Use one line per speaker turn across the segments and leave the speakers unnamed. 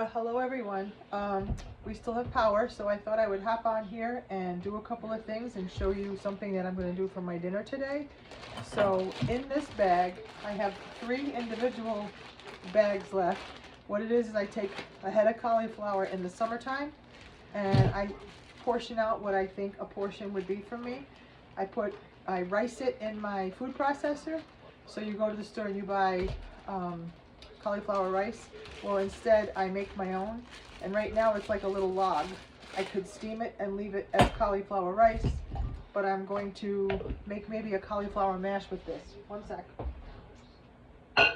Hello everyone. We still have power, so I thought I would hop on here and do a couple of things and show you something that I'm going to do for my dinner today. So in this bag, I have 3 individual bags left. What it is I take a head of cauliflower in the summertime and I portion out what I think a portion would be for me. I rice it in my food processor. So you go to the store and you buy cauliflower rice. Well, instead I make my own, and right now it's like a little log. I could steam it and leave it as cauliflower rice, but I'm going to make maybe a cauliflower mash with this. One sec. I'm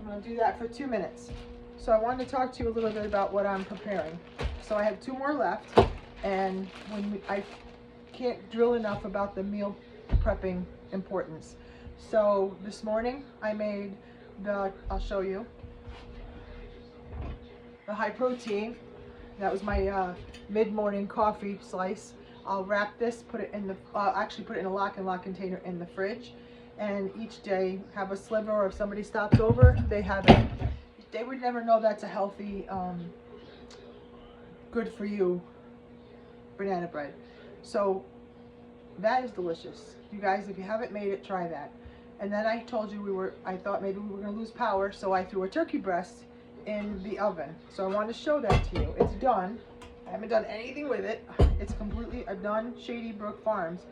going to do that for 2 minutes. So I wanted to talk to you a little bit about what I'm preparing. So I have 2 more left, and I can't drill enough about the prepping importance. So this morning I made I'll show you, the high protein. That was my mid-morning coffee slice. I'll wrap this, put it in the, actually put it in a lock and lock container in the fridge, and each day have a sliver, or if somebody stops over, they have it. They would never know that's a healthy, good for you banana bread. So that is delicious. You guys, if you haven't made it, try that. And then I told you I thought maybe we were going to lose power, so I threw a turkey breast in the oven. So I want to show that to you. It's done. I haven't done anything with it. It's completely done. Shady Brook Farms.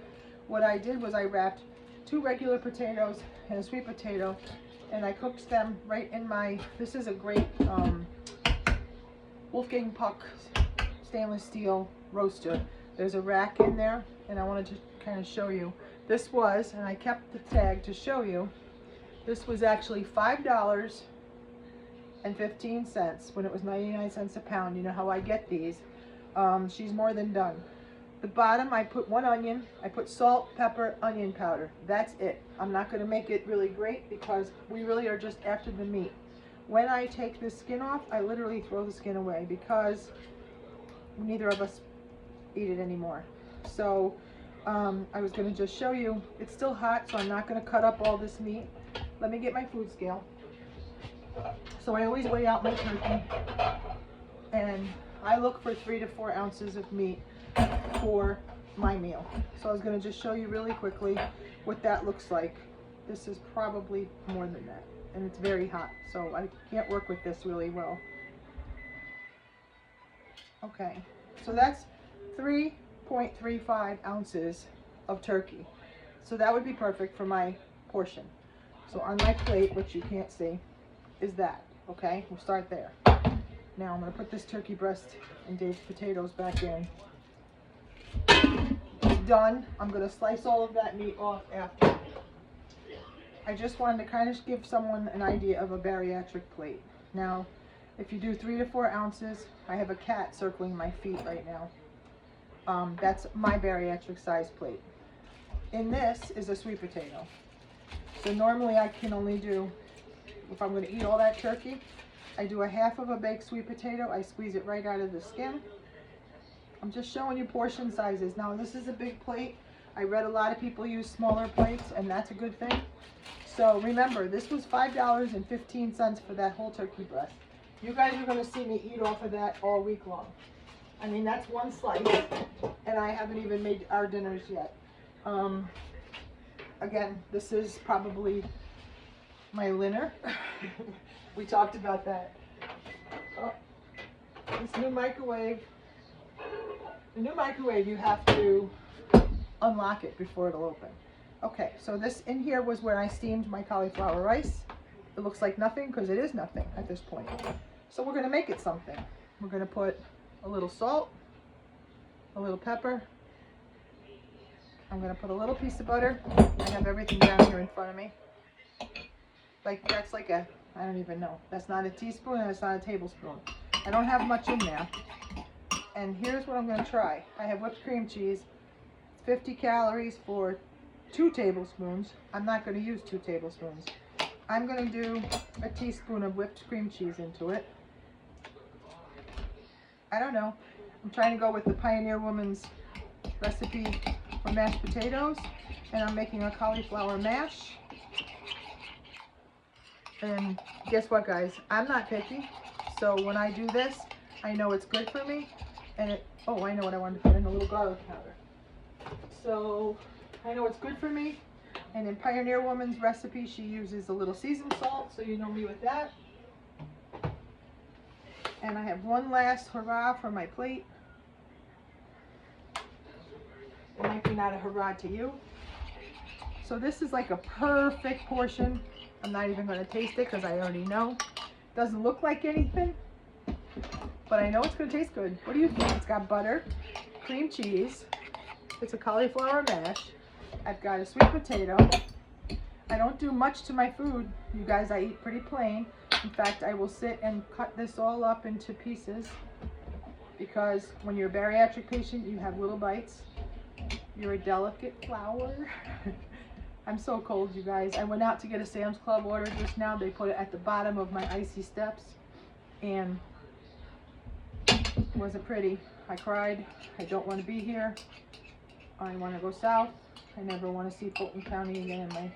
What I did was I wrapped 2 regular potatoes and a sweet potato, and I cooked them right in my, this is a great Wolfgang Puck stainless steel roaster. There's a rack in there, and I wanted to kind of show you. This was, and I kept the tag to show you, this was actually $5.15 when it was 99 cents a pound. You know how I get these. She's more than done. The bottom, I put 1 onion. I put salt, pepper, onion powder. That's it. I'm not going to make it really great because we really are just after the meat. When I take the skin off, I literally throw the skin away because neither of us eat it anymore. So I was going to just show you, it's still hot, so I'm not going to cut up all this meat. Let me get my food scale. So I always weigh out my turkey, and I look for 3 to 4 ounces of meat for my meal. So I was going to just show you really quickly what that looks like. This is probably more than that, and it's very hot, so I can't work with this really well. Okay, so that's 3.35 ounces of turkey. So that would be perfect for my portion. So on my plate, which you can't see, is that. Okay, we'll start there. Now I'm going to put this turkey breast and Dave's potatoes back in. It's done. I'm going to slice all of that meat off after. I just wanted to kind of give someone an idea of a bariatric plate. Now, if you do 3 to 4 ounces, I have a cat circling my feet right now. That's my bariatric size plate. In this is a sweet potato. So normally I can only do, if I'm going to eat all that turkey, I do a half of a baked sweet potato. I squeeze it right out of the skin. I'm just showing you portion sizes. Now this is a big plate. I read a lot of people use smaller plates, and that's a good thing. So remember, this was $5.15 for that whole turkey breast. You guys are going to see me eat off of that all week long. I mean, that's 1 slice, and I haven't even made our dinners yet. Again, this is probably my Linner. We talked about that. Oh, this new microwave. The new microwave, you have to unlock it before it'll open. Okay, so this in here was where I steamed my cauliflower rice. It looks like nothing because it is nothing at this point. So we're going to make it something. We're going to put a little salt, a little pepper. I'm going to put a little piece of butter. I have everything down here in front of me. Like, that's like a, I don't even know. That's not a teaspoon and it's not a tablespoon. I don't have much in there. And here's what I'm going to try. I have whipped cream cheese. It's 50 calories for 2 tablespoons. I'm not going to use 2 tablespoons. I'm going to do a teaspoon of whipped cream cheese into it. I don't know. I'm trying to go with the Pioneer Woman's recipe for mashed potatoes, and I'm making a cauliflower mash. And guess what, guys? I'm not picky, So when I do this, I know it's good for me. And oh, I know what I wanted to put in, a little garlic powder. So I know it's good for me. And in Pioneer Woman's recipe, she uses a little seasoned salt, so you know me with that. And I have one last hurrah for my plate. It might be not a hurrah to you. So this is like a perfect portion. I'm not even going to taste it because I already know. Doesn't look like anything, but I know it's going to taste good. What do you think? It's got butter, cream cheese. It's a cauliflower mash. I've got a sweet potato. I don't do much to my food, you guys. I eat pretty plain. In fact, I will sit and cut this all up into pieces because when you're a bariatric patient, you have little bites. You're a delicate flower. I'm so cold, you guys. I went out to get a Sam's Club order just now. They put it at the bottom of my icy steps, and it wasn't pretty. I cried. I don't want to be here. I want to go south. I never want to see Fulton County again in my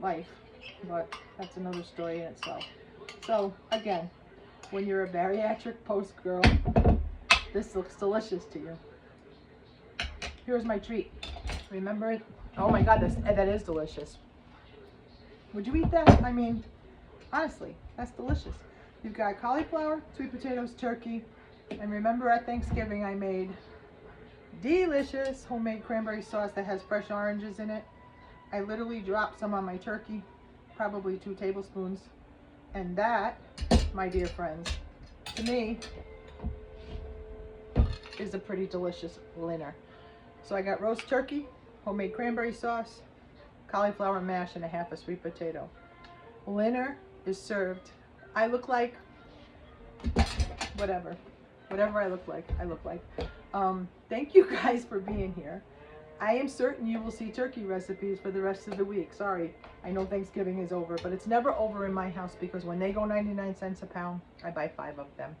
life, but that's another story in itself. So again, when you're a bariatric post girl, this looks delicious to you. Here's my treat. Remember it? Oh my God, that is delicious. Would you eat that? I mean, honestly, that's delicious. You've got cauliflower, sweet potatoes, turkey, and remember at Thanksgiving I made delicious homemade cranberry sauce that has fresh oranges in it. I literally dropped some on my turkey, probably 2 tablespoons, and that, my dear friends, to me, is a pretty delicious Linner. So I got roast turkey, homemade cranberry sauce, cauliflower mash, and a half a sweet potato. Linner is served. I look like whatever I look like, I look like. Thank you guys for being here. I am certain you will see turkey recipes for the rest of the week. Sorry, I know Thanksgiving is over, but it's never over in my house because when they go 99 cents a pound, I buy 5 of them.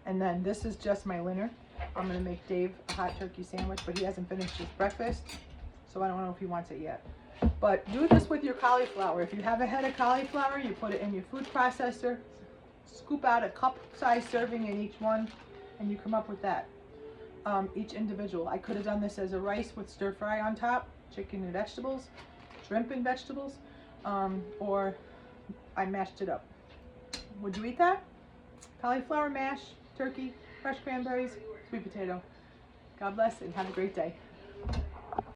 And then this is just my Linner. I'm gonna make Dave a hot turkey sandwich, but he hasn't finished his breakfast, so I don't know if he wants it yet. But do this with your cauliflower. If you have a head of cauliflower, you put it in your food processor, scoop out a cup-sized serving in each one, and you come up with that. Each individual. I could have done this as a rice with stir fry on top, chicken and vegetables, shrimp and vegetables, or I mashed it up. Would you eat that? Cauliflower mash, turkey, fresh cranberries, sweet potato. God bless and have a great day.